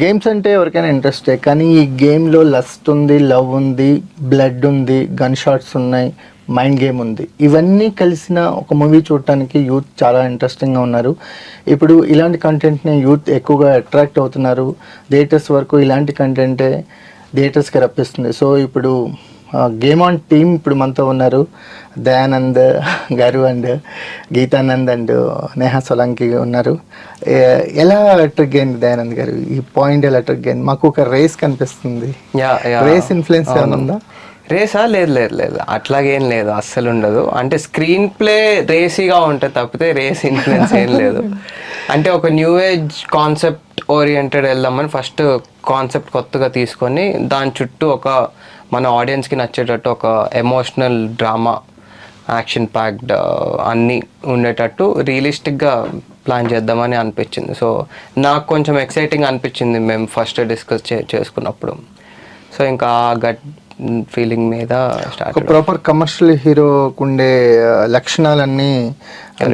Games అంటే ఎవరికైనా ఇంట్రెస్టే, కానీ ఈ గేమ్లో లస్ట్ ఉంది, లవ్ ఉంది, బ్లడ్ ఉంది, గన్ షాట్స్ ఉన్నాయి, మైండ్ గేమ్ ఉంది. ఇవన్నీ కలిసిన ఒక మూవీ చూడటానికి యూత్ చాలా ఇంట్రెస్టింగ్గా ఉన్నారు. ఇప్పుడు ఇలాంటి కంటెంట్ని యూత్ ఎక్కువగా అట్రాక్ట్ అవుతున్నారు. థియేటర్స్ వరకు ఇలాంటి కంటెంటే థియేటర్స్కి రప్పిస్తుంది. సో ఇప్పుడు గేమ్ ఆన్ టీమ్ ఇప్పుడు మనతో ఉన్నారు దయానంద్ గారు అండ్ గీతానంద్ అండ్ నేహా సోలంకి ఉన్నారు. ఎలా ట్రిక్ అయింది దయానంద్ గారు? ఈ పాయింట్ ఎలా ట్రిక్ అయింది? మాకు ఒక రేస్ కనిపిస్తుంది. రేస్ ఇన్ఫ్లుయెన్స్ ఏమైనా ఉందా? రేసా? లేదు లేదు లేదు, అట్లాగేం లేదు, అస్సలు ఉండదు. అంటే స్క్రీన్ ప్లే రేసీగా ఉంటుంది తప్పితే రేస్ ఇన్ఫ్లుయెన్స్ ఏం లేదు. అంటే ఒక న్యూ ఏజ్ కాన్సెప్ట్ ఓరియంటెడ్ వెళ్దామని ఫస్ట్ కాన్సెప్ట్ కొత్తగా తీసుకొని దాని చుట్టూ ఒక మన ఆడియన్స్కి నచ్చేటట్టు ఒక ఎమోషనల్ డ్రామా, యాక్షన్ ప్యాక్డ్ అన్నీ ఉండేటట్టు రియలిస్టిక్గా ప్లాన్ చేద్దామని అనిపించింది. సో నాకు కొంచెం ఎక్సైటింగ్ అనిపించింది మేము ఫస్ట్ డిస్కస్ చేసుకున్నప్పుడు. సో ఇంకా గట్ ఫీలింగ్ మీద స్టార్ట్. ప్రాపర్ కమర్షియల్ హీరోకు ఉండే లక్షణాలన్నీ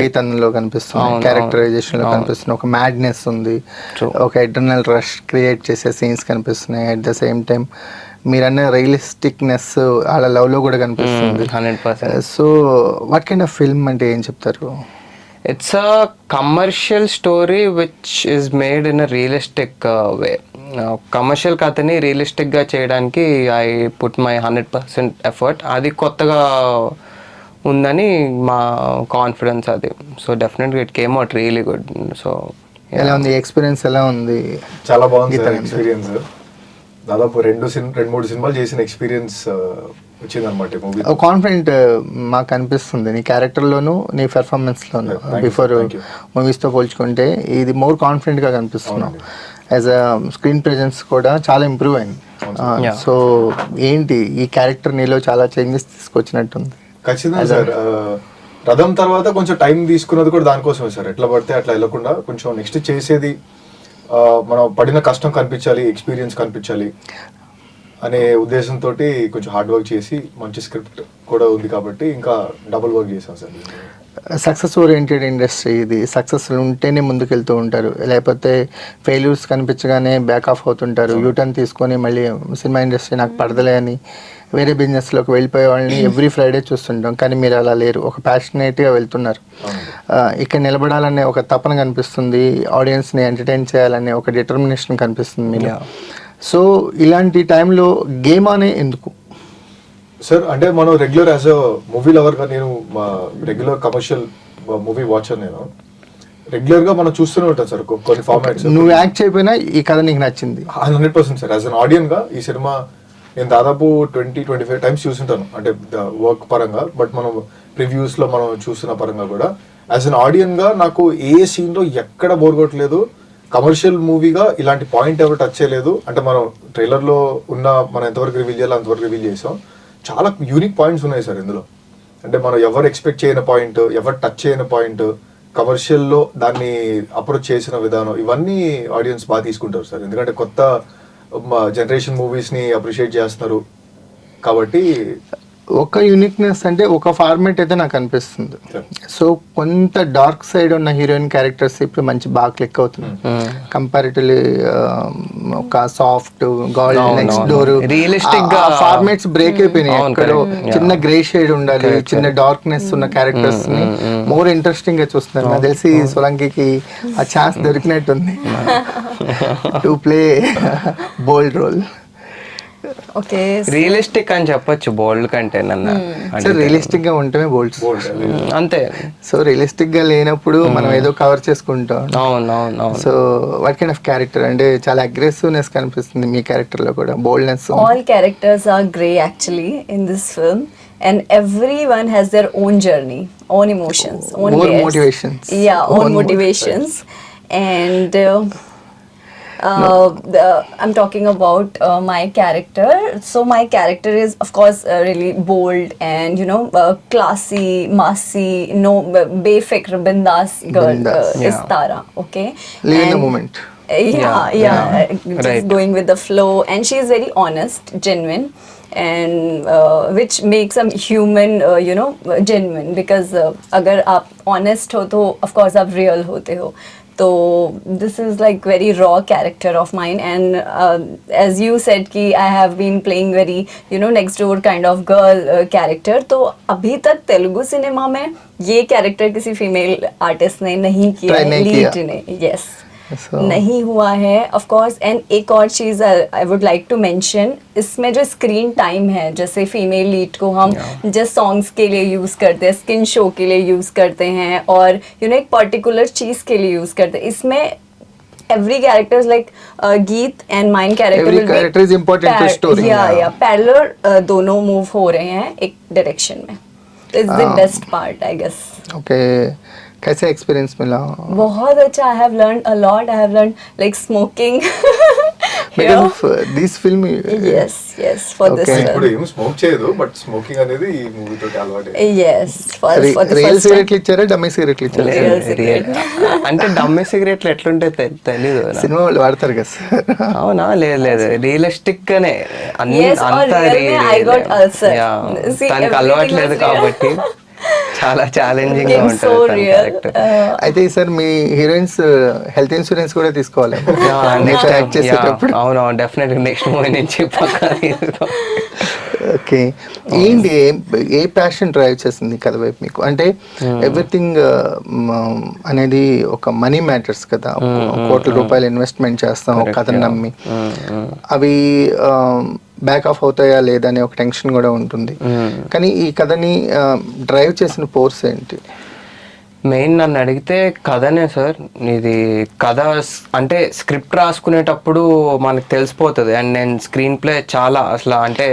గీతంలో కనిపిస్తున్నాయి, క్యారెక్టరైజేషన్లో కనిపిస్తున్నాయి. ఒక మ్యాడ్నెస్ ఉంది, ఒక ఎటర్నల్ రష్ క్రియేట్ చేసే సీన్స్ కనిపిస్తున్నాయి. అట్ ద సేమ్ టైం మీరన్న రియలిస్టిక్నెస్ వాళ్ళ లవ్లో కూడా కనిపిస్తుంది. 100%. So what kind of film అంటే ఏం చెప్తారు? It's a commercial story which is made in a realistic way. Commercial కథని రియలిస్టిక్గా చేయడానికి ఐ పుట్ మై 100% ఎఫర్ట్. అది కొత్తగా ఉందని మా కాన్ఫిడెన్స్ అది. సో డెఫినెట్గా it came out really good. So ఎలా ఉంది ఎక్స్పీరియన్స్? ఎలా ఉంది? చాలా బాగుంది సార్ ఎక్స్పీరియన్స్. దాదాపు 2-3 సినిమాలు చేసిన ఎక్స్పీరియన్స్ వచ్చిందనమాట మూవీ. కాన్ఫిడెంట్ మాకు అనిపిస్తుంది నీ క్యారెక్టర్లోను, నీ పెర్ఫార్మెన్స్లోను. బిఫోర్ మూవీస్తో పోల్చుకుంటే ఇది మోర్ కాన్ఫిడెంట్గా కనిపిస్తున్నావు. యాజ్ అ స్క్రీన్ ప్రెజెన్స్ కూడా చాలా ఇంప్రూవ్ అయింది. సో ఏంటి ఈ క్యారెక్టర్ నీలో చాలా చేంజెస్ తీసుకొచ్చినట్టుంది? ఖచ్చితంగా సార్. రథం తర్వాత కొంచెం టైం తీసుకున్నది కూడా దానికోసమే సార్. ఎట్లా పడితే అట్లా వెళ్ళకుండా కొంచెం నెక్స్ట్ చేసేది మనం పడిన కష్టం కనిపించాలి, ఎక్స్పీరియన్స్ కనిపించాలి అనే ఉద్దేశంతో కొంచెం హార్డ్ వర్క్ చేసి మంచి స్క్రిప్ట్ కూడా ఉంది కాబట్టి ఇంకా డబుల్ వర్క్ చేసాం సార్. సక్సెస్ ఓరియంటెడ్ ఇండస్ట్రీ ఇది. సక్సెస్ ఉంటేనే ముందుకెళ్తూ ఉంటారు, లేకపోతే ఫెయిల్యూర్స్ కనిపించగానే బ్యాక్ ఆఫ్ అవుతుంటారు. యూటర్న్ తీసుకొని మళ్ళీ సినిమా ఇండస్ట్రీ నాకు పడదలే అని వేరే బిజినెస్లోకి వెళ్ళిపోయే వాళ్ళని ఎవ్రీ ఫ్రైడే చూస్తుంటాం. కానీ మీరు అలా లేరు, ఒక ప్యాషనేట్గా వెళ్తున్నారు. ఇక్కడ నిలబడాలనే ఒక తపన కనిపిస్తుంది, ఆడియన్స్ని ఎంటర్టైన్ చేయాలనే ఒక డిటర్మినేషన్ కనిపిస్తుంది మీలో. సో ఇలాంటి టైంలో గేమ్ అనే ఎందుకు సార్? అంటే మనం రెగ్యులర్ యాజ్ అ మూవీ లవర్గా, నేను మా రెగ్యులర్ కమర్షియల్ మూవీ వాచర్, నేను రెగ్యులర్గా మనం చూస్తూనే ఉంటాం సార్ కొన్ని ఫార్మాట్స్. నువ్వు యాక్ట్ చేయకపోయినా ఈ కథ నీకు నచ్చింది? 100% సార్. యాజ్ అన్ ఆడియన్గా ఈ సినిమా నేను దాదాపు 20-25 టైమ్స్ చూస్తుంటాను, అంటే వర్క్ పరంగా. బట్ మనం ప్రివ్యూస్లో మనం చూస్తున్న పరంగా కూడా యాజ్ అన్ ఆడియన్గా నాకు ఏ సీన్లో ఎక్కడ బోర్ కొట్టలేదు. కమర్షియల్ మూవీగా ఇలాంటి పాయింట్ ఎవరు టచ్ చేయలేదు. అంటే మనం ట్రైలర్లో ఉన్న మనం ఎంతవరకు రివీల్ చేయాలో అంతవరకు రివీల్ చేసాం. చాలా యూనిక్ పాయింట్స్ ఉన్నాయి సార్ ఇందులో. అంటే మనం ఎవరు ఎక్స్పెక్ట్ చేయని పాయింట్, ఎవరు టచ్ చేయని పాయింట్, కమర్షియల్లో దాన్ని అప్రోచ్ చేసిన విధానం, ఇవన్నీ ఆడియన్స్ బాగా తీసుకుంటారు సార్. ఎందుకంటే కొత్త జనరేషన్ మూవీస్ని అప్రిషియేట్ చేస్తున్నారు కాబట్టి. ఒక యూనిక్నెస్ అంటే ఒక ఫార్మేట్ అయితే నాకు అనిపిస్తుంది. సో కొంత డార్క్ సైడ్ ఉన్న హీరోయిన్ క్యారెక్టర్స్ ఇప్పుడు మంచి బాగా క్లిక్ అవుతుంది. కంపారిటివ్లీ ఒక soft girl next door formats break అయిపోయినాయి. ఎక్కడో చిన్న గ్రే షేడ్ ఉండాలి, చిన్న డార్క్నెస్ ఉన్న క్యారెక్టర్స్ ని మోర్ ఇంట్రెస్టింగ్ గా చూస్తున్నారు. నాకు తెలిసి సోలంకికి ఆ ఛాన్స్ దొరికినట్టుంది to play bold role. Okay, realistic అని చెప్పొచ్చు బోల్డ్ కంటే. నన్ను రియలిస్టిక్ గా ఉంటేనే బోల్డ్ అంతే. సో రియలిస్టిక్ గా లేనప్పుడు మనం ఏదో కవర్ చేసుకుంటాం. అవును. So what kind of character? అంటే చాలా అగ్రెసివ్నెస్ కనిపిస్తుంది మీ క్యారెక్టర్ లో కూడా, boldness. All characters are grey actually in this film, and everyone has their own journey, own emotions, own motivations. Own motivations. And I'm talking about my character. So my character is of course really bold and classy, massy, no befikr bindas girl is Tara. Okay, live in the moment. Just right. Going with the flow, and she is very honest, genuine, and which makes a human genuine, because अगर आप honest हो तो of course आप real होते हो. So this is like very raw character of mine, and as you said कि I have been playing very next door kind of girl character. तो अभी तक तेलुगु सिनेमा में ये कैरेक्टर किसी फीमेल आर्टिस्ट ने नहीं किया Try है, नहीं लीड किया। ने, yes So- नहीं हुआ है ऑफ कोर्स. एंड एक और चीज़ I would like to mention, इसमें जो स्क्रीन टाइम है, जैसे फीमेल लीड को हम जस्ट सॉन्ग्स के लिए यूज़ करते हैं, स्किन शो के लिए यूज़ करते हैं, और एक पर्टिकुलर चीज़ के लिए यूज़ करते हैं. इसमें every character is like Geet and mine character Every will character is important to story. yeah parallel दोनों मूव हो रहे हैं एक डायरेक्शन में. It's the best part I guess. Okay, कैसा एक्सपीरियंस मिला? बहुत अच्छा. I have learn a lot. I have learn like smoking. Because of this film, yes for this Okay. ఇప్పుడు film. ఏం స్మోక్ చేయదు, బట్ స్మోకింగ్ అనేది ఈ మూవీ తోటి అలవాటు. yes for the real first time. సిగరెట్లు ఇచ్చారా, డమ్మీ సిగరెట్లు ఇచ్చారా? Real cigarette. అంటే డమ్మి సిగరెట్లు ఎట్లుంటే తెలీదు నాకు. సినిమా వాళ్ళు వాడతారు కదా సార్. అవునా? లేదు రియలిస్టిక్ గానే అన్ని Yes, or అంతా real में I got ulcer. See, తనకి everything అలవాటు లేదు was real. కాబట్టి చాలా ఛాలెంజింగ్ గా Became ఉంటుంది so తన real. క్యారెక్టర్. అయితే సార్ మీ హీరోయిన్స్ హెల్త్ ఇన్సూరెన్స్ కూడా తీసుకోవాలి నెక్స్ట్ యాక్ట్ చేసేటప్పుడు. అవును డెఫినెట్ నెక్స్ట్ మూవీ నుంచి పక్కా తీసుకో. ఓకే, ఏంటి ఏ ప్యాషన్ డ్రైవ్ చేసింది కథ వైపు మీకు? అంటే ఎవ్రీథింగ్ అనేది ఒక మనీ మ్యాటర్స్ కదా. కోట్ల రూపాయలు ఇన్వెస్ట్మెంట్ చేస్తాం ఒక కథను నమ్మి, అవి బ్యాక్ ఆఫ్ అవుతాయా లేదా అనే ఒక టెన్షన్ కూడా ఉంటుంది. కానీ ఈ కథని డ్రైవ్ చేసిన ఫోర్స్ ఏంటి? మెయిన్ నన్ను అడిగితే కథనే సార్. ఇది కథ అంటే స్క్రిప్ట్ రాసుకునేటప్పుడు మనకు తెలిసిపోతుంది. అండ్ నేను స్క్రీన్ ప్లే చాలా అసలు అంటే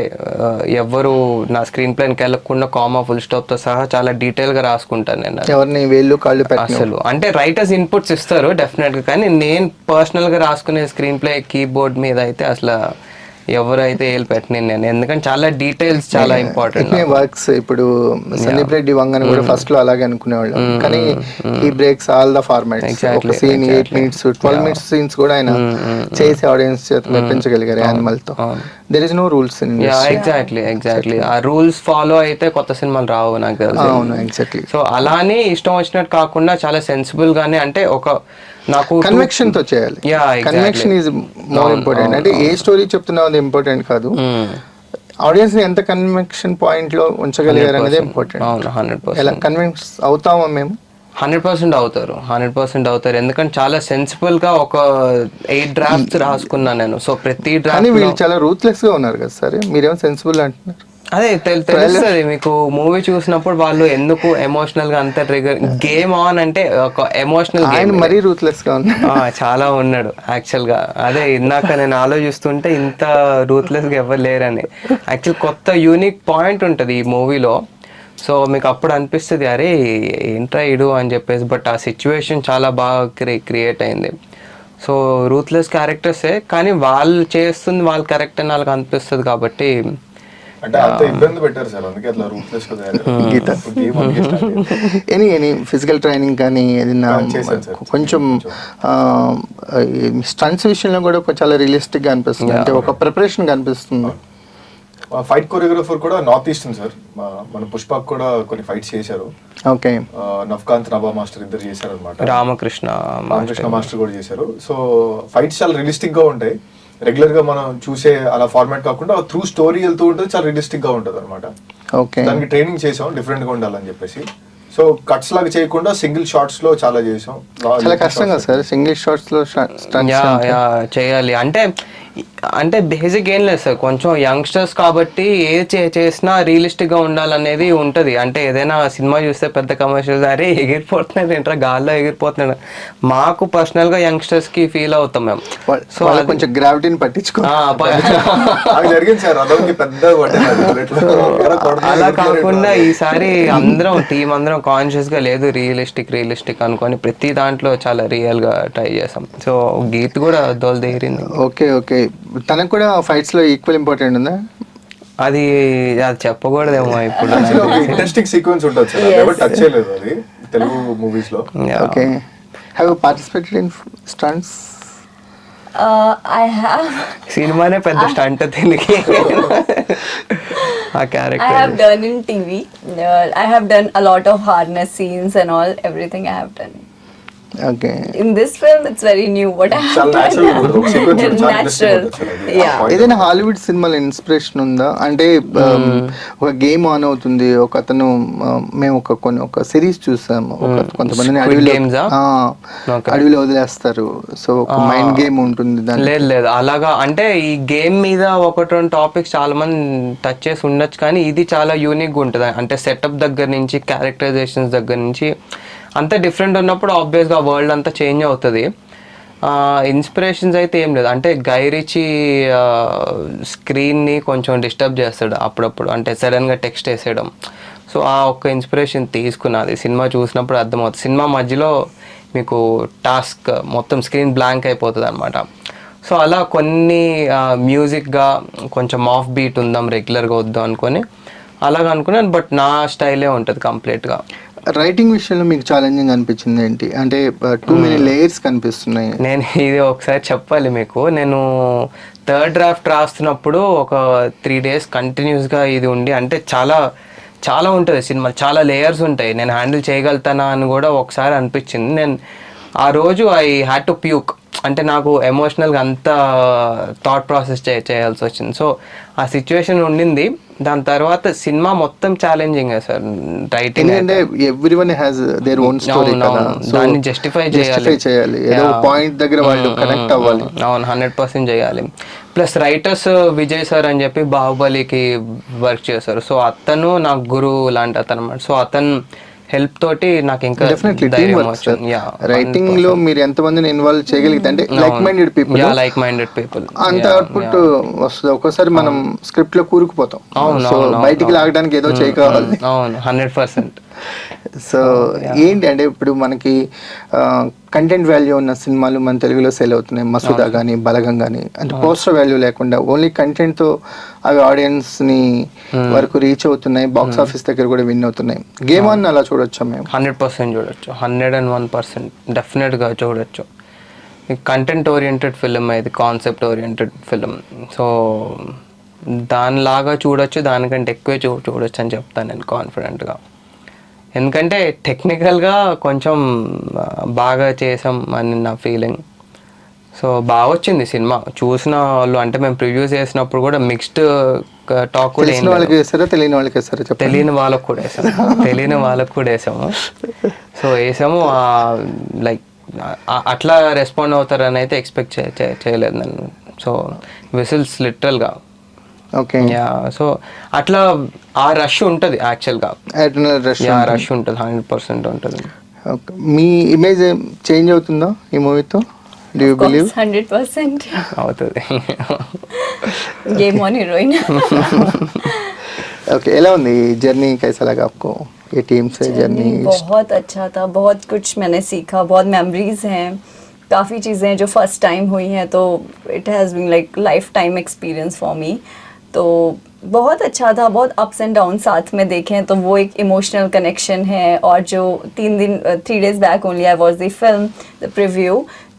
ఎవ్వరు నా స్క్రీన్ ప్లేకి వెళ్ళకుండా కామా ఫుల్ స్టాప్తో సహా చాలా డీటెయిల్గా రాసుకుంటాను నేను. ఎవరిని వేళ్ళు కాళ్ళు పెట్టిన అసలు అంటే రైటర్స్ ఇన్పుట్స్ ఇస్తారు డెఫినెట్గా, కానీ నేను పర్సనల్గా రాసుకునే స్క్రీన్ ప్లే కీబోర్డ్ మీద అయితే అసలు ఎవరైతే ఏళ్ళు పెట్టిన నేను, ఎందుకంటే చాలా డీటెయిల్స్ చాలా ఇంపార్టెంట్ వర్క్స్. ఇప్పుడు సందీప్ రెడ్డి వంగని కూడా ఫస్ట్ లో అలాగే అనుకునేవాళ్ళం, కానీ ఈ బ్రేక్స్ ఆల్ ద ఫార్మాట్స్. ఒక సీన్ 8 minutes 12 minutes సీన్స్ కూడా ఆయన చేసి ఆడియన్స్ చేత మెప్పించగలిగారు యానిమల్ తో. There is no rules in exactly ఆ రూల్స్ ఫాలో అయితే కొత్త సినిమాలు రావు నాకు తెలుసు. అవును, ఎగ్జాక్ట్లీ. సో అలానే ఇష్టం వచ్చినట్టు కాకుండా చాలా సెన్సిబుల్ గానే, అంటే ఒక నాకు కన్వెక్షన్ తో చేయాలి. Conviction is more important. అంటే ఏ స్టోరీ చెప్తున్నావు అది ఇంపార్టెంట్ కాదు, ఆడియన్స్ ని ఎంత కన్వెక్షన్ పాయింట్ లో ఉంచగలిగారు అనేది ఇంపార్టెంట్. 100%. ఎలా కన్విన్స్ అవుతామా మేము? 100% అవుతారు. ఎందుకంటే చాలా సెన్సిబుల్ గా ఒక 8 drafts రాసుకున్నాను నేను. సో ప్రతి కానీ డ్రాఫ్ట్ వీళ్ళు చాలా రూత్లెస్ గా ఉన్నారు కదా సార్. మీరేమో సెన్సిబుల్ అంటున్నారు. అదే తెలుస్తుంది మీకు మూవీ చూసినప్పుడు వాళ్ళు ఎందుకు ఎమోషనల్ గా అంత ట్రిగర్. గేమ్ ఆన్ అంటే ఒక ఎమోషనల్ ఆయన మరీ రూత్లెస్ గా ఉన్నారు. చాలా ఉన్నాడు యాక్చువల్ గా. అదే ఇందాక నేను ఆలోచిస్తుంటే ఇంత రూత్లెస్ గా ఎవరు లేరని. యాక్చువల్ కొత్త యూనిక్ పాయింట్ ఉంటుంది ఈ మూవీలో. సో మీకు అప్పుడు అనిపిస్తుంది అరే ఏంట్రా ఇడు అని చెప్పేసి, బట్ ఆ సిచ్యువేషన్ చాలా బాగా క్రియేట్ అయింది. సో రూత్లెస్ క్యారెక్టర్సే, కానీ వాళ్ళు చేస్తుంది వాళ్ళు కరెక్ట్ అని వాళ్ళకి అనిపిస్తుంది కాబట్టి. అంటే అంత ఇబ్బంది పెట్టారు సార్, అందుకే అట్లా రూట్లెస్ గా గీత ఎనీ ఫిజికల్ ట్రైనింగ్ కానీ ఏదైనా చేశాను సార్. కొంచెం స్టంట్స్ విషయంలో కూడా చాలా రియలిస్టిక్ గా అనిపిస్తుంది. అంటే ఒక ప్రిపరేషన్ కనిపిస్తుంది. ఫైట్ కొరియోగ్రాఫర్ కూడా నార్త్ ఈస్టర్న్ సార్. మన పుష్పక్ కూడా కొన్ని ఫైట్స్ చేశారు. ఓకే, నఫ్కాంత్ నభా మాస్టర్ ఇద్దరు చేశారు అనమాట. రామకృష్ణ మాస్టర్ కూడా చేశారు. సో ఫైట్స్ చాలా రియలిస్టిక్ గా ఉంటాయి. రెగ్యులర్ గా మనం చూసే అలా ఫార్మాట్ కాకుండా త్రూ స్టోరీ వెళ్తూ ఉంటుంది, చాలా రియలిస్టిక్ గా ఉంటుంది అనమాట. ఓకే, దానికి ట్రైనింగ్ చేసాం డిఫరెంట్ గా ఉండాలని చెప్పేసి. సో కట్స్ లాగా చేయకుండా సింగిల్ షాట్స్ లో చాలా చేసాం. చాలా కష్టం కదా సార్ సింగిల్ షాట్స్ లో చేయాలి. అంటే బేసిక్ ఏం లేదు సార్, కొంచెం యంగ్స్టర్స్ కాబట్టి ఏది చేసినా రియలిస్టిక్ గా ఉండాలనేది ఉంటది. అంటే ఏదైనా సినిమా చూస్తే పెద్ద కమర్షియల్ అరే ఎగిరిపోతున్నాడు ఏంట్రా గాల్లో ఎగిరిపోతున్నాడు, మాకు పర్సనల్ గా యంగ్స్టర్స్ కి ఫీల్ అవుతాం మేము. సో కొంచెం గ్రావిటీని పట్టించుకో. జరిగింది సార్, అదొక పెద్ద అలా కాకుండా ఈసారి టీం అందరం కాన్షియస్ గా లేదు రియలిస్టిక్ అనుకొని ప్రతి దాంట్లో చాలా రియల్ గా ట్రై చేసాం. సో గీత్ కూడా దోల్ దిగిరింది. ఓకే, తనకు కూడా ఫైట్స్ లో ఈక్వల్ ఇంపార్టెంట్ ఉందా? అది చెప్పకూడదేమో ఇప్పుడు. ఇంట్రెస్టింగ్ సీక్వెన్స్ ఉంటుంది సార్, ఎవరు టచ్ చేయలేదు అది తెలుగు మూవీస్ లో. Okay, have you participated in stunts? I have. సినిమానే పెద్ద స్టంట్ దీనికి. ఆ character I have done in TV. I have done a lot of harness scenes and all. Everything I have done. Okay. In this film, it's very new. What I have చాలా done. natural ఉంటుంది. ఒక sequence It's చాలా interesting natural. ఉంటుంది అసలు అది. ఆ Yeah. point. ఏదైనా Hollywood సినిమాల ఇన్స్పిరేషన్ ఉందా? అంటే ఒక గేమ్ ఆన్ అవుతుంది, ఒక అతను మేము ఒక సిరీస్ చూసాము, కొంతమందిని Squid అడవిలో Games ఆ? Okay. అడవిలో వదిలేస్తారు, సో ఒక మైండ్ గేమ్ ఉంటుంది దాని. లేదు లేదు అలాగా అంటే ఈ గేమ్ మీద ఒకటి రెండు టాపిక్స్ చాలా మంది టచ్ చేసి ఉండొచ్చు, కానీ ఇది చాలా యూనిక్గా ఉంటుంది. అంటే సెటప్ దగ్గర నుంచి క్యారెక్టరైజేషన్స్ దగ్గర నుంచి అంతా డిఫరెంట్ ఉన్నప్పుడు ఆబ్వియస్గా వరల్డ్ అంతా చేంజ్ అవుతుంది. ఇన్స్పిరేషన్స్ అయితే ఏం లేదు. అంటే గై రిచీ స్క్రీన్ని కొంచెం డిస్టర్బ్ చేస్తాడు అప్పుడప్పుడు, అంటే సడన్గా టెక్స్ట్ వేసేయడం. సో ఆ ఒక్క ఇన్స్పిరేషన్ తీసుకున్నది. సినిమా చూసినప్పుడు అర్థమవుతుంది. సినిమా మధ్యలో మీకు టాస్క్ మొత్తం స్క్రీన్ బ్లాంక్ అయిపోతుంది అనమాట. సో అలా కొన్ని మ్యూజిక్గా కొంచెం ఆఫ్ బీట్ ఉందాం, రెగ్యులర్గా వద్దాం అనుకొని అలాగ అనుకున్నాను. బట్ నా స్టైలే ఉంటుంది కంప్లీట్గా. రైటింగ్ విషయంలో మీకు ఛాలెంజింగ్ అనిపించింది ఏంటి? అంటే టూ మెనీ లేయర్స్ కనిపిస్తున్నాయి. నేను ఇది ఒకసారి చెప్పాలి మీకు. నేను థర్డ్ డ్రాఫ్ట్ రాస్తున్నప్పుడు ఒక 3 days కంటిన్యూస్గా ఇది ఉండి, అంటే చాలా ఉంటుంది సినిమా, చాలా లేయర్స్ ఉంటాయి, నేను హ్యాండిల్ చేయగలుగుతానా అని కూడా ఒకసారి అనిపించింది. నేను ఆ రోజు ఐ హ్యాడ్ టు ప్యూక్, అంటే నాకు ఎమోషనల్గా అంత థాట్ ప్రాసెస్ చేయాల్సి వచ్చింది. సో ఆ సిచ్యువేషన్ ఉండింది. దాని తర్వాత సినిమా మొత్తం ఛాలెంజింగ్ సార్ రైటింగ్. ఎందుకంటే everyone has their own story కదా, సో దాన్ని జస్టిఫై చేయాలి, ఏదో పాయింట్ దగ్గర వాళ్ళు కనెక్ట్ అవ్వాలి. అవును, 100% చేయాలి. ప్లస్ రైటర్స్ విజయ్ సార్ అని చెప్పి బాహుబలికి వర్క్ చేశారు. సో అతను నాకు గురువు లాంటి అతను అన్నమాట. సో అతను హెల్ప్ తోటి నాకు ఇంకా రైటింగ్ లో మీరు ఎంత మందిని ఇన్వాల్వ్ చేయగలిగితే, అంటే లైక్ మైండెడ్ పీపుల్ అంత అవుట్పుట్ వస్తుంది. ఒక్కోసారి మనం స్క్రిప్ట్ లో కూరుకుపోతాం, సో బయటికి లాగడానికి ఏదో చేయకావాలి. అవును, 100%. సో ఏంటి అంటే ఇప్పుడు మనకి కంటెంట్ వాల్యూ ఉన్న సినిమాలు మన తెలుగులో సేల్ అవుతున్నాయి. మసూదా కానీ బలగం కానీ, అంటే పోస్టర్ వాల్యూ లేకుండా ఓన్లీ కంటెంట్తో అవి ఆడియన్స్ని వరకు రీచ్ అవుతున్నాయి, బాక్స్ ఆఫీస్ దగ్గర కూడా విన్ అవుతున్నాయి. గేమ్ ఆన్ అలా చూడొచ్చా మేము? 100% చూడొచ్చు, 101% డెఫినెట్గా చూడొచ్చు. కంటెంట్ ఓరియంటెడ్ ఫిలిం, ఇది కాన్సెప్ట్ ఓరియంటెడ్ ఫిలిం. సో దానిలాగా చూడొచ్చు, దానికంటే ఎక్కువే చూడొచ్చు అని చెప్తాను నేను కాన్ఫిడెంట్గా. ఎందుకంటే టెక్నికల్గా కొంచెం బాగా చేసాం అని నా ఫీలింగ్. సో బాగా వచ్చింది సినిమా. చూసిన వాళ్ళు, అంటే మేము ప్రివ్యూస్ చేసినప్పుడు కూడా మిక్స్డ్ టాక్ కూడా తెలియని వాళ్ళకి వేసారా, తెలియని వాళ్ళకి వేసారా? తెలియని వాళ్ళకు కూడా వేసాము. సో వేసాము, లైక్ అట్లా రెస్పాండ్ అవుతారని అయితే ఎక్స్పెక్ట్ చేయలేదు నేను. సో విసిల్స్ లిటరల్గా. ఓకే. సో అట్లా ఆ రష్ ఉంటుంది యాక్చువల్గా, రష్ ఉంటుంది, 100% ఉంటుంది. మీ ఇమేజ్ చేంజ్ అవుతుందా ఈ మూవీతో? Do you believe? 100% అవుతుంది. Game on heroine. ओके, ఎలా ఉంది జర్నీ? कैसा लगा आपको ये टीम से जर्नी? बहुत अच्छा था, बहुत कुछ मैंने सीखा, बहुत मेमोरीज हैं, काफ़ी चीज़ें हैं जो फर्स्ट टाइम हुई हैं, तो it has been like lifetime experience for me. तो बहुत अच्छा था, बहुत अप्स एंड डाउन साथ में देखें तो वो एक इमोशनल कनेक्शन है. और जो 3 days back only I watch the film, the preview,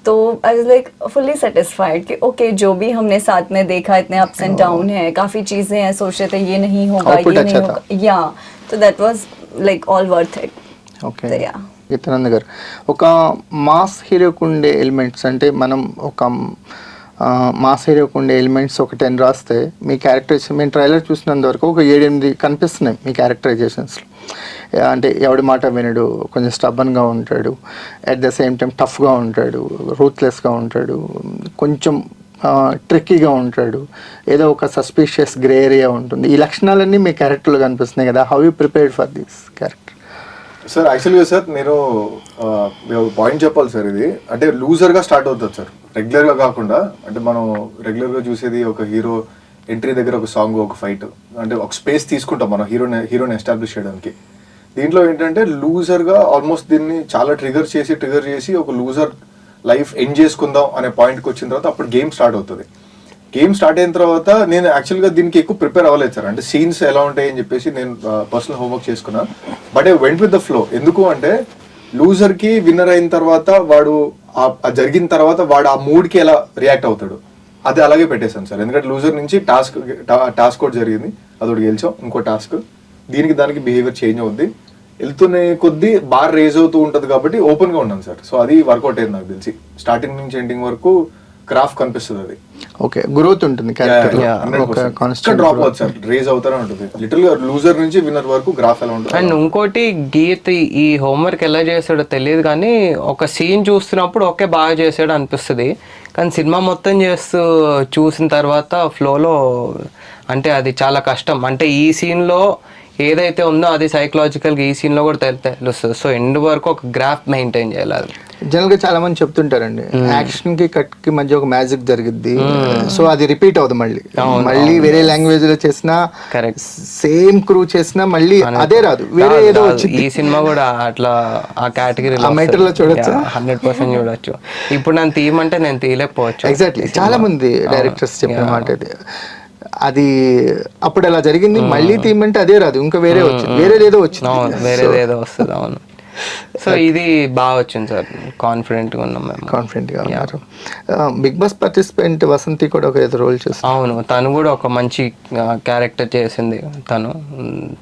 तो I was like fully satisfied कि ओके जो भी हमने साथ में देखा, इतने अप्स एंड डाउन है, काफ़ी चीज़ें हैं, सोच रहे थे ये नहीं होगा, ये नहीं होगा, या तो that was like all worth it. Okay. या విత్తనంద గారు, ఒక మాస్ హీరోకు ఉండే ఎలిమెంట్స్, అంటే మనం ఒక మాస్ హీరోకు ఉండే ఎలిమెంట్స్ ఒక 10 రాస్తే, మీ క్యారెక్టరైజేషన్ మేము ట్రైలర్ చూసినంత వరకు ఒక 7-8 కనిపిస్తున్నాయి మీ క్యారెక్టరైజేషన్స్లో. అంటే ఎవడి మాట వినడు, కొంచెం స్టబ్బన్గా ఉంటాడు, అట్ ద సేమ్ టైం టఫ్గా ఉంటాడు, రూత్లెస్గా ఉంటాడు, కొంచెం ట్రిక్కీగా ఉంటాడు, ఏదో ఒక సస్పీషియస్ గ్రే ఏరియా ఉంటుంది. ఈ లక్షణాలన్నీ మీ క్యారెక్టర్లో కనిపిస్తున్నాయి కదా. How you prepared for this character? Sir యాక్చువల్గా సార్ నేను పాయింట్ చెప్పాలి సార్. ఇది అంటే లూజర్గా స్టార్ట్ అవుతుంది సార్, రెగ్యులర్గా కాకుండా. అంటే మనం రెగ్యులర్గా చూసేది ఒక హీరో ఎంట్రీ దగ్గర ఒక సాంగ్, ఒక ఫైట్, అంటే ఒక స్పేస్ తీసుకుంటాం మనం హీరోని ఎస్టాబ్లిష్ చేయడానికి. దీంట్లో ఏంటంటే లూజర్గా ఆల్మోస్ట్ దీన్ని చాలా ట్రిగర్ చేసి ఒక లూజర్ లైఫ్ ఎండ్ చేసుకుందాం అనే పాయింట్కి వచ్చిన తర్వాత అప్పుడు గేమ్ స్టార్ట్ అవుతుంది. గేమ్ స్టార్ట్ అయిన తర్వాత నేను యాక్చువల్గా దీనికి ఎక్కువ ప్రిపేర్ అవ్వలేదు సార్. అంటే సీన్స్ ఎలా ఉంటాయని చెప్పేసి నేను పర్సనల్ హోంవర్క్ చేసుకున్నా. But I went with the flow. ఎందుకు అంటే లూజర్కి విన్నర్ అయిన తర్వాత వాడు జరిగిన తర్వాత వాడు ఆ మూడ్కి ఎలా రియాక్ట్ అవుతాడు, అది అలాగే పెట్టేశాను సార్. ఎందుకంటే లూజర్ నుంచి టాస్క్ కూడా జరిగింది, అదొకటి గెలిచాం, ఇంకో టాస్క్, దానికి బిహేవియర్ చేంజ్ అవుద్ది. వెళ్తున్న కొద్దీ బార్ రేజ్ అవుతూ ఉంటది కాబట్టి ఓపెన్ గా ఉన్నాను సార్. సో అది వర్కౌట్ అయింది నాకు తెలిసి. స్టార్టింగ్ నుంచి ఎండింగ్ వరకు క్రాఫ్ట్ కనిపిస్తుంది అది. ఓకే, గ్రోత్ ఉంటుంది క్యారెక్టర్ డ్రాప్ అవుతుంది సార్, రేజ్ అవుతానే ఉంటుంది. లిటిల్ గా లూజర్ నుంచి విన్నర్ వరకు గ్రాఫ్ ఎలా ఉంటుంది. అండ్ ఇంకోటి గీత్ ఈ హోంవర్క్ ఎలా చేసాడో తెలియదు కానీ ఒక సీన్ చూస్తున్నప్పుడు ఓకే బాగా చేసాడు అనిపిస్తుంది, కానీ సినిమా మొత్తం చేస్తూ చూసిన తర్వాత ఫ్లోలో అంటే అది చాలా కష్టం. అంటే ఈ సీన్లో ఏదైతే ఉందో అది సైకలాజికల్గా ఈ సీన్లో కూడా తెలుస్తుంది. సో ఎండ్ వరకు ఒక గ్రాఫ్ మెయింటైన్ చేయాలి. అది జనరల్ గా చాలా మంది చెప్తుంటారండి, యాక్షన్ కి కట్ కి మధ్య ఒక మ్యాజిక్ జరిగిద్ది, సో అది రిపీట్ అవుతుంది మళ్ళీ వేరే లాంగ్వేజ్ లో చేసినా సేమ్ క్రూ చేసినా మళ్ళీ అదే రాదు, వేరే ఏదో వచ్చింది. ఈ సినిమా కూడా అట్లా ఆ కేటగిరీ లో చూడొచ్చు, 100% చూడొచ్చు. ఇప్పుడు నన్ను తీయమంటే నేను తీయలేకపోవచ్చు. ఎగ్జాక్ట్లీ, చాలా మంది డైరెక్టర్స్ చెప్పిన మాట ఇది. అది అప్పుడు అలా జరిగింది, మళ్ళీ తీయమంటే అదే రాదు, ఇంకా వేరే వచ్చింది, వేరేదేదో వచ్చింది, వేరేదేదో వస్తుంది. అవును. సో ఇది బాగా వచ్చింది సార్, కాన్ఫిడెంట్ గా ఉన్నాం మేము. కాన్ఫిడెంట్ గా ఉన్నారు. బిగ్ బాస్ పార్టిసిపెంట్ వసంతి కూడా ఒక రోల్ చేస్తుంది. అవును, తను కూడా ఒక మంచి క్యారెక్టర్ చేసింది.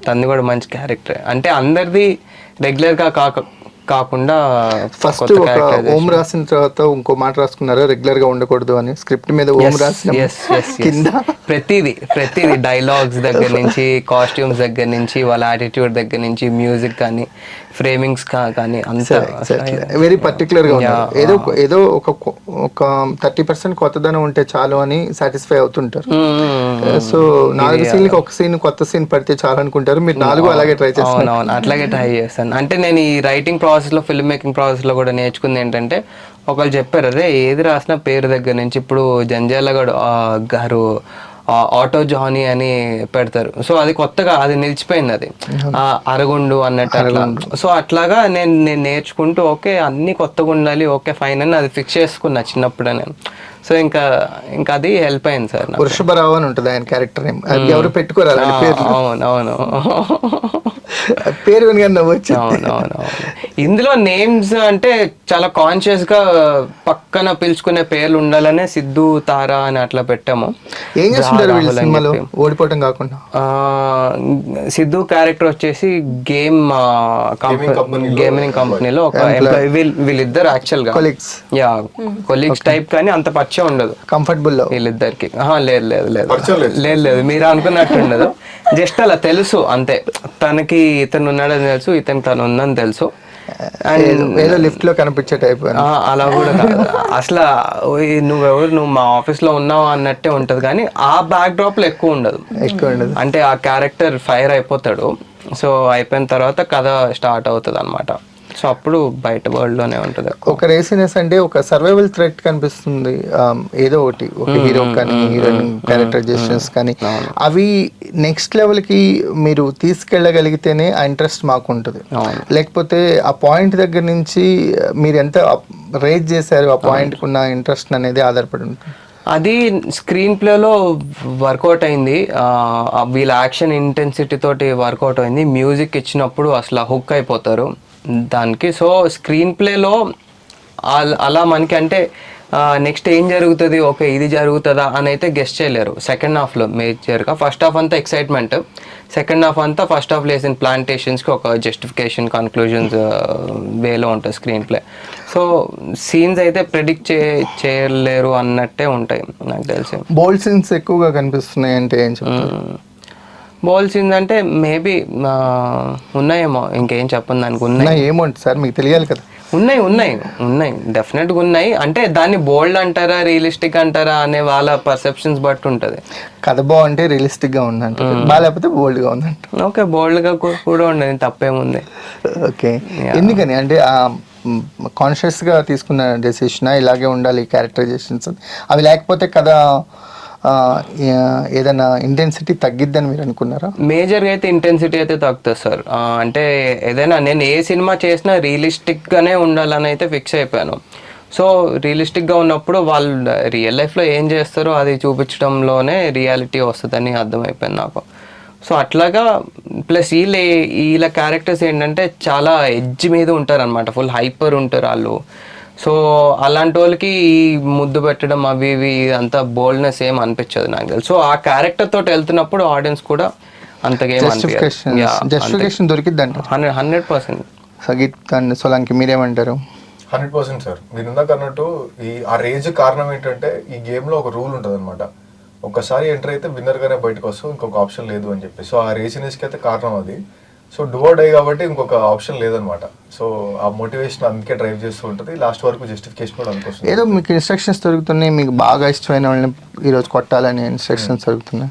తను కూడా మంచి క్యారెక్టర్, అంటే అందరిది రెగ్యులర్ గా కాకుండా ఫస్ట్ ఒక ఓం రాసిన తర్వాత ఇంకో మాట రాసుకున్నారా, రెగ్యులర్ గా ఉండకూడదు అని స్క్రిప్ట్ మీద ఓం రాసిన కింద ప్రతిదీ డైలాగ్స్ దగ్గర నుంచి, కాస్ట్యూమ్స్ దగ్గర నుంచి, వాళ్ళ యాటిట్యూడ్ దగ్గర నుంచి, మ్యూజిక్ కానీ, ఫ్రేమింగ్స్ కానీ అంతా వెరీ పర్టికులర్ గా ఉన్నారు. ఏదో ఒక 30% కొత్తదనం ఉంటే చాలు అని సాటిస్ఫై అవుతుంటారు. సో 4 సీన్లకి ఒక సీన్ కొత్త సీన్ పడితే చాలు అనుకుంటారు, మీరు 4 అలాగే ట్రై చేస్తారు. అవును, అట్లాగే ట్రై చేస్తాను. అంటే నేను ఈ రైటింగ్ ప్రాసెస్ లో, ఫిల్మ్ మేకింగ్ ప్రాసెస్ లో కూడా నేర్చుకుంది ఏంటంటే, ఒకళ్ళు చెప్పారు అదే ఏది రాసిన పేరు దగ్గర నుంచి, ఇప్పుడు జంజాల గారు ఆటో జానీ అని పెడతారు, సో అది కొత్తగా అది నిలిచిపోయింది, అది అరగుండు అన్నట్టు అట్లా. సో అట్లాగా నేను నేర్చుకుంటూ ఓకే అన్ని కొత్తగా ఉండాలి, ఓకే ఫైన్ అని అది ఫిక్స్ చేసుకున్నా చిన్నప్పుడే నేను. సో ఇంకా అది హెల్ప్ అయింది సార్. వృషభరావు అని ఉంటుంది ఆయన క్యారెక్టర్ నేమ్, ఎవరు పెట్టుకోరాలి పేరు. అవునవును, పేరు వచ్చి. అవునవును. ఇందులో నేమ్స్ అంటే చాలా కాన్షియస్ గా పక్కన పిలుచుకునే పేర్లు ఉండాలనే సిద్ధు, తారా అని అట్లా పెట్టాము. ఏం చేస్తుంటారు వీళ్ళు సినిమాలో ఓడిపోవటం కాకుండా? సిద్ధు క్యారెక్టర్ వచ్చేసి గేమింగ్ కంపెనీలో ఒక ఎంప్లాయీ. వీళ్ళిద్దరు యాక్చువల్ గా కొలీగ్స్ టైప్, కానీ అంత పరిచయం ఉండదు కంఫర్టబుల్ వీళ్ళిద్దరికి. లేదు మీరు అనుకున్నట్టు ఉండదు, జస్ట్ అలా తెలుసు అంతే. తనకి ఇతను ఉన్నాడని తెలుసు, ఇతను తను ఉందని తెలుసు. అండ్ లిఫ్ట్ లో కనిపించే టైప్ అలా కూడా కాదు, అసలు నువ్వు మా ఆఫీస్ లో ఉన్నావు అన్నట్టే ఉంటది, కానీ ఆ బ్యాక్ డ్రాప్ లో ఎక్కువ ఉండదు. అంటే ఆ క్యారెక్టర్ ఫైర్ అయిపోతాడు, సో అయిపోయిన తర్వాత కథ స్టార్ట్ అవుతుంది అనమాట. సో అప్పుడు బయట వరల్డ్ లోనే ఉంటుంది. ఒక రేసినెస్ అంటే ఒక సర్వైవల్ థ్రెట్ కనిపిస్తుంది, ఏదో ఒకటి, ఒక హీరో కానీ హీరోయిన్ క్యారెక్టరైజేషన్స్ కానీ, అవి నెక్స్ట్ లెవెల్ కి మీరు తీసుకెళ్ళగలిగితేనే ఆ ఇంట్రెస్ట్ మాకు ఉంటుంది. లేకపోతే ఆ పాయింట్ దగ్గర నుంచి మీరు ఎంత రేజ్ చేశారు, ఆ పాయింట్ కున్న ఇంట్రెస్ట్ అనేది ఆధారపడి ఉంటుంది. అది స్క్రీన్ ప్లేలో వర్కౌట్ అయింది, వీళ్ళ యాక్షన్ ఇంటెన్సిటీ తోటి వర్కౌట్ అయింది. మ్యూజిక్ ఇచ్చినప్పుడు అసలు హుక్ అయిపోతారు దానికి. సో స్క్రీన్ ప్లేలో అలా మనకి అంటే నెక్స్ట్ ఏం జరుగుతుంది, ఓకే ఇది జరుగుతుందా అని అయితే గెస్ట్ చేయలేరు. సెకండ్ హాఫ్లో మేజర్గా, ఫస్ట్ హాఫ్ అంతా ఎక్సైట్మెంట్, సెకండ్ హాఫ్ అంతా ఫస్ట్ హాఫ్ వేసిన ప్లాంటేషన్స్కి ఒక జస్టిఫికేషన్, కన్క్లూజన్స్ వేలో ఉంటుంది స్క్రీన్ ప్లే. సో సీన్స్ అయితే ప్రెడిక్ట్ చేయలేరు అన్నట్టే ఉంటాయి నాకు తెలిసి. బోల్డ్ సీన్స్ ఎక్కువగా కనిపిస్తున్నాయి అంటే ఏం చెప్తారు? బోల్డ్ సీన్స్ అంటే మేబీ ఉన్నాయేమో, ఇంకేం చెప్పను దానికి. ఉన్నాయి ఏమో సార్, మీకు తెలియాలి కదా. ఉన్నాయి డెఫినెట్గా ఉన్నాయి. అంటే దాన్ని బోల్డ్ అంటారా, రియలిస్టిక్ అంటారా అనే వాళ్ళ పర్సెప్షన్స్ బట్టి ఉంటుంది. కథ బాగుంటే రియలిస్టిక్ గా ఉందంట, బాగాలేకపోతే బోల్డ్ గా ఉందంట. ఓకే, బోల్డ్ గా కూడా ఉండదు, తప్పేముంది. ఓకే, ఎందుకని అంటే కాన్షియస్ గా తీసుకున్న డెసిషన్ ఇలాగే ఉండాలి క్యారెక్టరైజేషన్స్, అవి లేకపోతే కథ ఏదైనా ఇంటెన్సిటీ తగ్గిద్దని మీరు అనుకున్నారా? మేజర్గా అయితే ఇంటెన్సిటీ అయితే తగ్గుతుంది సార్. అంటే ఏదైనా నేను ఏ సినిమా చేసినా రియలిస్టిక్గానే ఉండాలని అయితే ఫిక్స్ అయిపోయాను. సో రియలిస్టిక్గా ఉన్నప్పుడు వాళ్ళు రియల్ లైఫ్లో ఏం చేస్తారో అది చూపించడంలోనే రియాలిటీ వస్తుందని అర్థమైపోయింది నాకు. సో అట్లాగా ప్లస్ వీళ్ళ క్యారెక్టర్స్ ఏంటంటే చాలా ఎడ్జ్ మీద ఉంటారు అనమాట, ఫుల్ హైపర్ ఉంటారు వాళ్ళు. సో అలాంటి వాళ్ళకి ఈ ముద్దు పెట్టడం అవి ఇవి అంతా బోల్డ్నెస్ ఏం అనిపించదు నాకు తెలుసు. సో ఆ క్యారెక్టర్ తోటి వెళ్తున్నప్పుడు ఆడియన్స్ కూడా అంత గేమ్ జస్టిఫికేషన్ దొరికిద్ది అంట 100%. సగీత్ అండ్ సోలంకి మీరేమంటారు? 100% సార్. మీరు ఇందాక అన్నట్టు ఆ రేజ్ కారణం ఏంటంటే ఈ గేమ్ లో ఒక రూల్ ఉంటుంది అనమాట. ఒక్కసారి ఎంటర్ అయితే విన్నర్ గానే బయటకు వస్తాం, ఇంకొక ఆప్షన్ లేదు అని చెప్పి. సో ఆ రేసినెస్ కి అయితే కారణం అది. సో డూ ఆర్ డై కాబట్టి ఇంకొక ఆప్షన్ లేదనమాట. సో ఆ మోటివేషన్ అందుకే డ్రైవ్ చేస్తూ ఉంటుంది. లాస్ట్ వరకు జస్టిఫికేషన్ కూడా అనుకోవచ్చు. ఏదో మీకు ఇన్స్ట్రక్షన్స్ దొరుకుతున్నాయి, మీకు బాగా ఇష్టమైన వాళ్ళని ఈరోజు కొట్టాలని ఇన్స్ట్రక్షన్స్ దొరుకుతున్నాయి,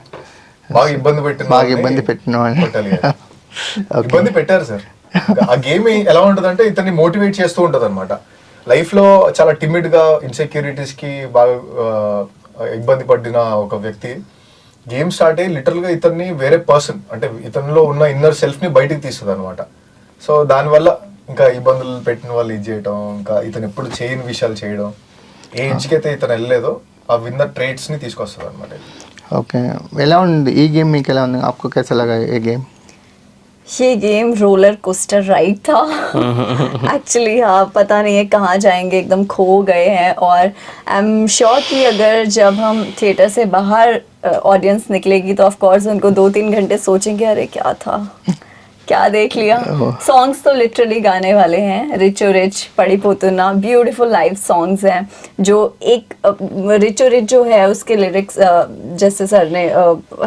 బాగా ఇబ్బంది పెట్టిన వాళ్ళని కొట్టాలి. ఇబ్బంది పెట్టారు సార్. ఆ గేమ్ ఎలా ఉంటది అంటే ఇతన్ని మోటివేట్ చేస్తూ ఉంటది అనమాట. లైఫ్ లో చాలా టిమిడ్ గా ఇన్సెక్యూరిటీస్ కి బాగా ఇబ్బంది పడిన ఒక వ్యక్తి గేమ్ స్టార్ట్ అయ్యి లిటరల్ గా ఇతన్ని వేరే పర్సన్ అంటే ఇతనిలో ఉన్న ఇన్నర్ సెల్ఫ్ ని బయటికి తీస్తుంది అనమాట. సో దానివల్ల ఇంకా ఇబ్బందులు పెట్టిన వాళ్ళు ఇది చేయడం, ఇంకా ఇతను ఎప్పుడు చేయని విషయాలు చేయడం, ఏ ఏజ్కి అయితే ఇతను వెళ్ళలేదో ఆ విన్నర్ ట్రేట్స్ ని తీసుకొస్తుంది అనమాట. ఓకే, ఎలా ఉంది ఈ గేమ్? మీకు ఎలా ఉంది? आपको कैसा लगा ये गेम? ये गेम रोलर कोस्टर राइड था एक्चुअली. हाँ, पता नहीं है कहाँ जाएंगे, एकदम खो गए हैं. और आई एम श्योर कि अगर जब हम थिएटर से बाहर ऑडियंस निकलेगी तो ऑफ कोर्स उनको 2-3 घंटे सोचेंगे अरे क्या था, क्या देख लिया. सॉन्ग्स तो लिटरली गाने वाले हैं. रिचो रिच, पड़ी पोतुना, ब्यूटीफुल लाइव सॉन्ग्स हैं. जो एक रिचो रिच जो है उसके लिरिक्स जैसे सर ने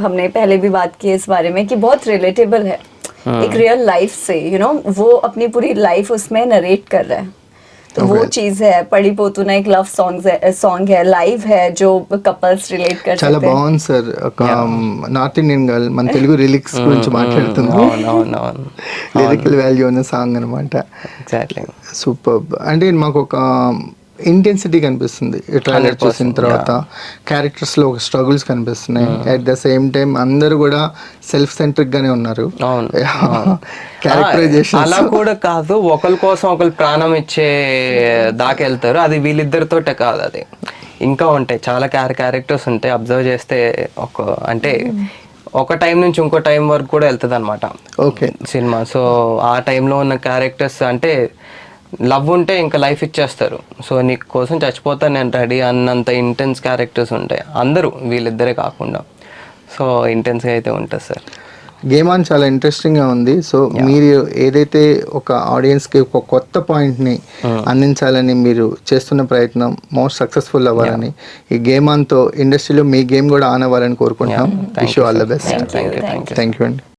हमने पहले भी बात की इस बारे में कि बहुत रिलेटेबल है एक रियल लाइफ से. यू नो, वो अपनी पूरी लाइफ उसमें नरेट कर रहा है. तो वो चीज है. पड़ी पोतुना एक लव सॉन्ग है, लाइव है, जो कपल्स रिलेट कर చాలా सकते हैं. బాగుంది సార్. ఒక నార్త్ ఇండియన్ గర్ల్ మన తెలుగు లిరిక్స్ గురించి మాట్లాడుతుంది. లిరికల్ వాల్యూ ఉన్న సాంగ్ అనమాట. ఎగ్జాక్ట్లీ. సూపర్. అంటే మాకు ఒక ఇంటెన్సిటీ కనిపిస్తుంది ట్రైలర్ చూసిన తర్వాత. క్యారెక్టర్స్ లో ఒక స్ట్రగుల్స్ కనిపిస్తున్నాయి. అట్ ద సేమ్ టైం అందరూ కూడా సెల్ఫ్ సెంట్రిక్ గానే ఉన్నారు. క్యారెక్టరైజేషన్ అలా కూడా కాదు, ఒకరి కోసం ఒకరు ప్రాణం ఇచ్చే దాకా వెళ్తారు. అది వీళ్ళిద్దరితోటే కాదు, అది ఇంకా ఉంటాయి చాలా క్యారెక్టర్స్ ఉంటాయి. అబ్జర్వ్ చేస్తే అంటే ఒక టైం నుంచి ఇంకో టైం వరకు కూడా వెళ్తుంది అనమాట ఓకే సినిమా. సో ఆ టైంలో ఉన్న క్యారెక్టర్స్ అంటే లవ్ ఉంటే ఇంకా లైఫ్ ఇచ్చేస్తారు. సో నీ కోసం చచ్చిపోతాను నేను రెడీ అన్నంత ఇంటెన్స్ క్యారెక్టర్స్ ఉంటాయి అందరూ, వీళ్ళిద్దరే కాకుండా. సో ఇంటెన్స్గా అయితే ఉంటుంది సార్. గేమ్ ఆన్ చాలా ఇంట్రెస్టింగ్గా ఉంది. సో మీరు ఏదైతే ఒక ఆడియన్స్కి ఒక కొత్త పాయింట్ని అందించాలని మీరు చేస్తున్న ప్రయత్నం మోస్ట్ సక్సెస్ఫుల్ అవ్వాలని, ఈ గేమ్ ఆన్తో ఇండస్ట్రీలో మీ గేమ్ కూడా ఆన్ అవ్వాలని కోరుకుంటున్నాం. Wish you all the best. Thank you. Thank you అండి.